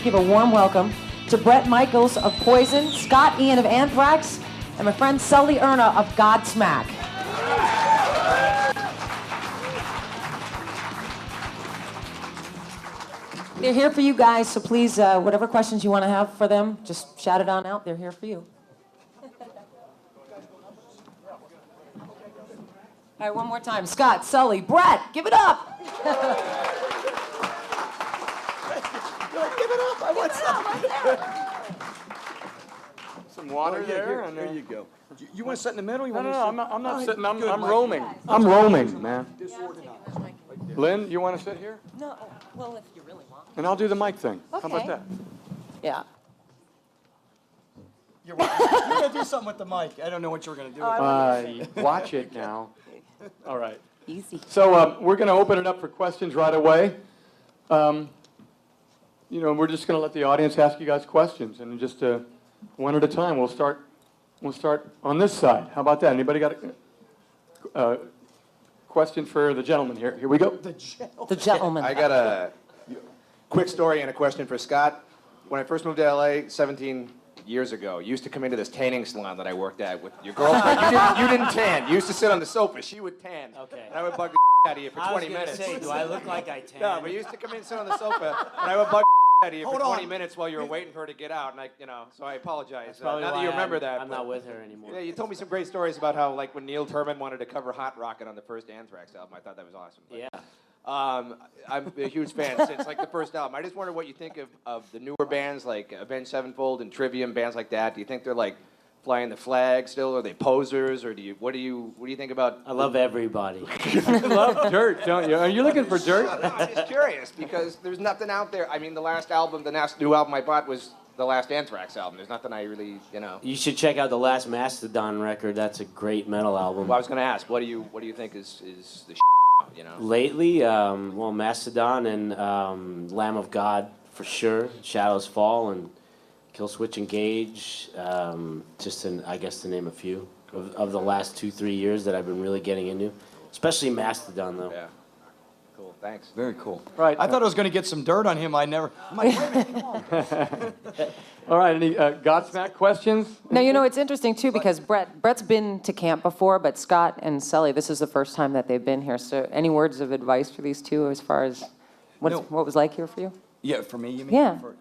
give a warm welcome to Bret Michaels of Poison, Scott Ian of Anthrax, and my friend Sully Erna of Godsmack. They're here for you guys, so please, whatever questions you want to have for them, just shout it on out. They're here for you. All right, one more time. Scott, Sully, Bret, give it up. Give it up. I want some. Some water there. There you go. You want to sit in the middle? You want No, I'm not sitting. I'm Mike. roaming. I'm roaming, man. Disorganized. Lynn, you want to sit here? No, well, if you really want. And I'll do the mic thing. Okay. How about that? Yeah. You're going to do something with the mic. I don't know what you're going to do with it. Watch it now. All right. Easy. So we're going to open it up for questions right away. We're just going to let the audience ask you guys questions, and just one at a time. We'll start on this side. How about that? Anybody got a question for the gentleman here? Here we go. The gentleman. I got a quick story and a question for Scott. When I first moved to LA 17 years ago, you used to come into this tanning salon that I worked at with your girlfriend. You didn't tan. You used to sit on the sofa. She would tan. Okay. And I would bug the out of you for 20 minutes. Say, do I look like I tan? No, but you used to come in and sit on the sofa, and I would bug out of you for 20 minutes while you were waiting for her to get out. And so I apologize. Not that you remember that. I'm not with her anymore. Yeah, you told me some great stories about how, like, when Neil Turman wanted to cover Hot Rocket on the first Anthrax album. I thought that was awesome. But, Yeah. I'm a huge fan since like the first album. I just wonder what you think of the newer bands like Avenged Sevenfold and Trivium, bands like that. Do you think they're like flying the flag still? Are they posers, or what do you think about? I love everybody. You love dirt, don't you? Are you looking for dirt? No, I'm just curious because there's nothing out there. I mean, the last new album I bought was the last Anthrax album. There's nothing I really, You should check out the last Mastodon record. That's a great metal album. Well, I was going to ask, what do you think is the Lately, Mastodon and Lamb of God for sure. Shadows Fall and Killswitch Engage. I guess to name a few of the last 2-3 years that I've been really getting into. Especially Mastodon, though. Yeah. Cool. Thanks. Very cool. Right. I thought I was going to get some dirt on him. I'm like, wait a minute, come on. All right. Any Godsmack questions? Now, it's interesting, too, because Bret's been to camp before, but Scott and Sully, this is the first time that they've been here. So any words of advice for these two as far as what was like here for you? Yeah, for me, you mean?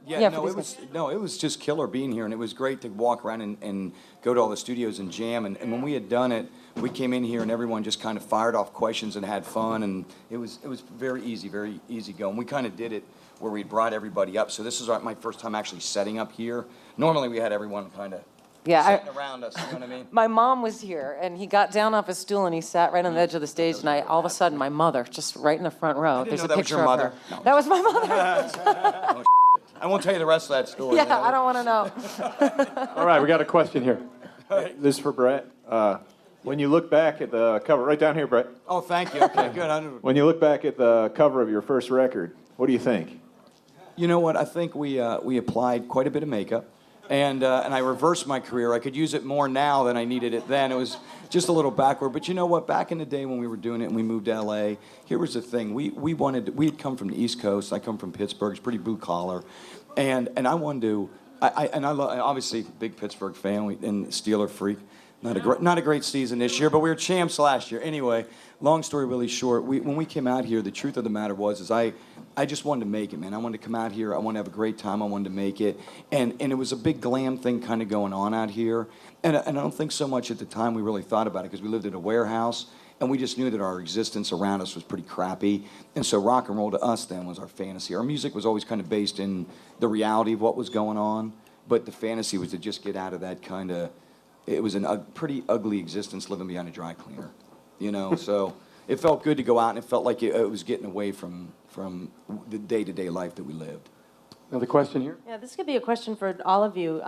Yeah. It was just killer being here, and it was great to walk around and go to all the studios and jam. And when we had done it, we came in here and everyone just kind of fired off questions and had fun, and it was very easy going. We kind of did it where we brought everybody up. So this is my first time actually setting up here. Normally we had everyone kind of sitting around us, you know what I mean? My mom was here, and he got down off his stool, and he sat right on the edge of the stage, and all of a sudden, my mother, just right in the front row, there's a that was picture your of mother. her. No. That was my mother. I won't tell you the rest of that story. Yeah, I don't want to know. All right. We got a question here. This is for Bret. When you look back at the cover, right down here, Bret. Oh, thank you. Okay, good. When you look back at the cover of your first record, what do you think? You know what? I think we applied quite a bit of makeup, and I reversed my career. I could use it more now than I needed it then. It was just a little backward. But you know what? Back in the day when we were doing it and we moved to LA, here was the thing. We had come from the East Coast. I come from Pittsburgh. It's pretty blue collar, and I wanted to. I obviously big Pittsburgh fan and Steeler freak. Not a great season this year, but we were champs last year. Anyway, long story really short, when we came out here, the truth of the matter was I just wanted to make it, man. I wanted to come out here. I wanted to have a great time. I wanted to make it. And it was a big glam thing kind of going on out here. And I don't think so much at the time we really thought about it because we lived in a warehouse, and we just knew that our existence around us was pretty crappy. And so rock and roll to us then was our fantasy. Our music was always kind of based in the reality of what was going on, but the fantasy was to just get out of that kind of... It was a pretty ugly existence living behind a dry cleaner, so it felt good to go out, and it felt like it was getting away from the day-to-day life that we lived. Another question here? Yeah, this could be a question for all of you.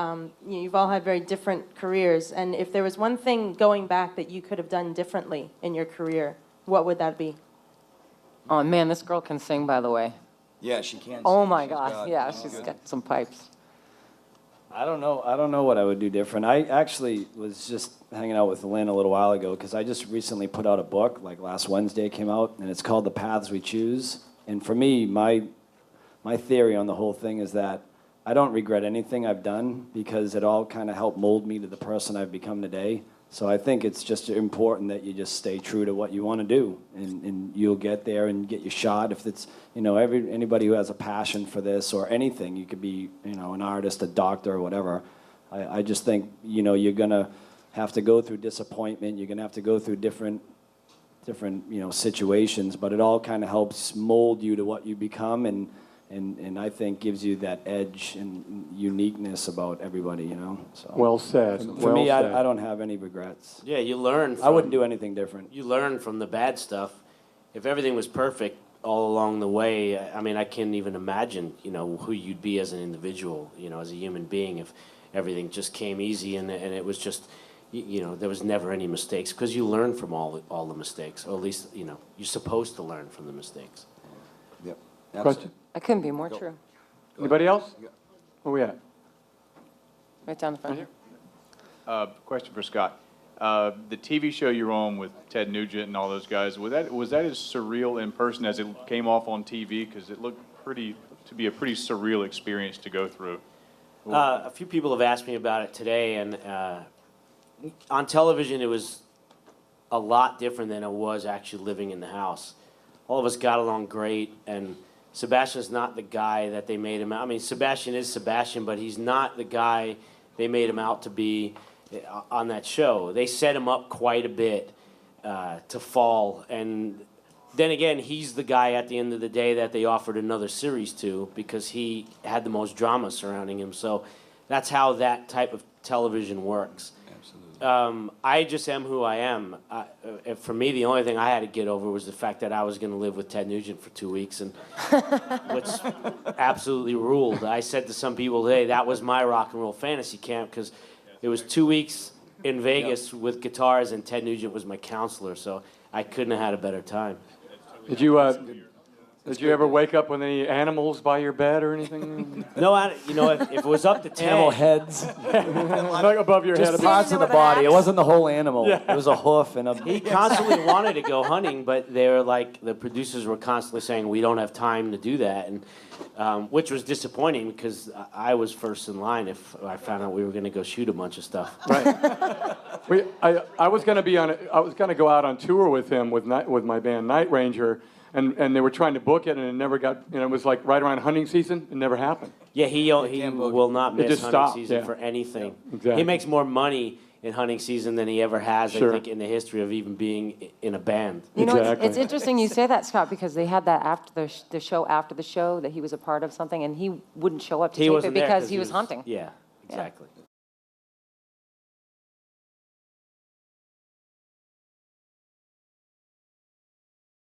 You've all had very different careers, and if there was one thing going back that you could have done differently in your career, what would that be? Oh, man, this girl can sing, by the way. Yeah, she can. Oh, my God. Yeah, she's got some pipes. I don't know what I would do different. I actually was just hanging out with Lynn a little while ago because I just recently put out a book, like last Wednesday it came out, and it's called The Paths We Choose. And for me, my theory on the whole thing is that I don't regret anything I've done because it all kind of helped mold me to the person I've become today. So I think it's just important that you just stay true to what you want to do, and you'll get there and get your shot. If it's, anybody who has a passion for this or anything, you could be, an artist, a doctor, or whatever. I just think, you're gonna have to go through disappointment. You're gonna have to go through different situations, but it all kind of helps mold you to what you become, and I think gives you that edge and uniqueness about everybody, So Well said. for me, I don't have any regrets. Yeah, you learn. I wouldn't do anything different. You learn from the bad stuff. If everything was perfect all along the way, I mean, I can't even imagine, who you'd be as an individual, as a human being, if everything just came easy and it was just, there was never any mistakes, because you learn from all the mistakes, or at least, you're supposed to learn from the mistakes. Yep. Question? I couldn't be more true. Anybody else? Where we at? Right down the front here. Question for Scott. The TV show you're on with Ted Nugent and all those guys, was that as surreal in person as it came off on TV? Because it looked to be a pretty surreal experience to go through. A few people have asked me about it today, and on television it was a lot different than it was actually living in the house. All of us got along great, and Sebastian's not the guy that they made him out. I mean, Sebastian is Sebastian, but he's not the guy they made him out to be on that show. They set him up quite a bit to fall, and then again, he's the guy at the end of the day that they offered another series to, because he had the most drama surrounding him. So that's how that type of television works. I just am who I am. For me, the only thing I had to get over was the fact that I was going to live with Ted Nugent for 2 weeks, and which absolutely ruled. I said to some people today, that was my rock and roll fantasy camp, because it was 2 weeks in Vegas with guitars, and Ted Nugent was my counselor, so I couldn't have had a better time. Did you ever wake up with any animals by your bed or anything? No, if it was up to Ted, Animal heads, Like above your head. just parts of the body. It wasn't the whole animal. Yeah. It was a hoof and a. he constantly wanted to go hunting, but they were like, the producers were constantly saying, we don't have time to do that, and which was disappointing, because I was first in line if I found out we were going to go shoot a bunch of stuff. Right. I was going to go out on tour with him with my band Night Ranger, and they were trying to book it, and it never got. It was like right around hunting season. It never happened. Yeah, he will not miss just hunting stopped, season yeah. for anything. Yeah, exactly. He makes more money in hunting season than he ever has, Sure. I think, in the history of even being in a band. You know, Exactly. it's interesting you say that, Scott, because they had that after the show that he was a part of something, and he wouldn't show up to He tape it wasn't there because he was hunting. Yeah, exactly.